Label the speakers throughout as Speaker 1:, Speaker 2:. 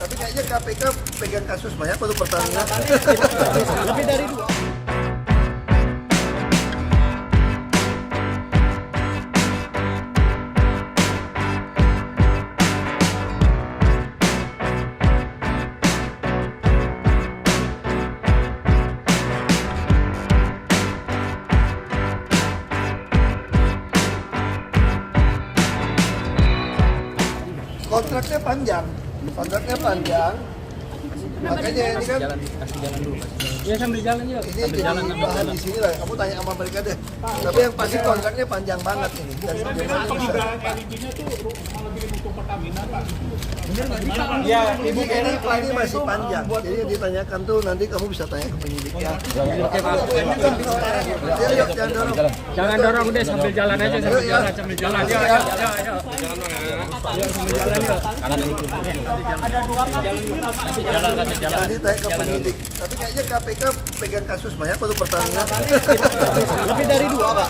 Speaker 1: Tapi kayaknya KPK pegang kasus banyak untuk pertamina.
Speaker 2: Lebih dari 2.
Speaker 1: Kontraknya panjang, makanya ini kan
Speaker 2: Kasih jalan dulu. Ya sambil jalan ya.
Speaker 1: ini jadi bahan di sini lah. Kamu tanya sama mereka deh. Tapi yang pasti kontraknya panjang banget ini. Dan bagaimana bisa?
Speaker 2: Ya,
Speaker 1: Ini masih panjang. Jadi yang ditanyakan tuh nanti kamu bisa tanya ke penyidik ya.
Speaker 2: Oke, Pak.
Speaker 1: Yuk, jangan dorong.
Speaker 2: Jangan dorong udah sambil jalan aja sambil jalan. Ya. Sambil jalan ya.
Speaker 1: Nanti tanya ke penyidik. Tapi kayaknya KPK pegang kasus banyak untuk pertamina.
Speaker 2: Lebih dari 2, Pak.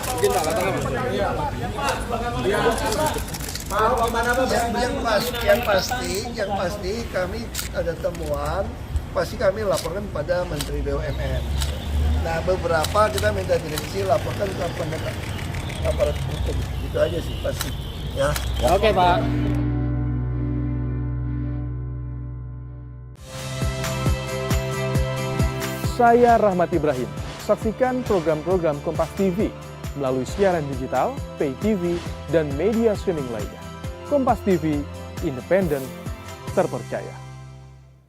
Speaker 1: Yang pasti kami ada temuan, pasti kami laporkan pada Menteri BUMN. Nah, beberapa kita minta direksi laporkan ke penegak aparat hukum. Itu aja sih pasti. Ya.
Speaker 2: Oke, Pak.
Speaker 3: Saya Rahmat Ibrahim. Saksikan program-program Kompas TV melalui siaran digital, pay TV, dan media streaming lainnya. Kompas TV, independen, terpercaya.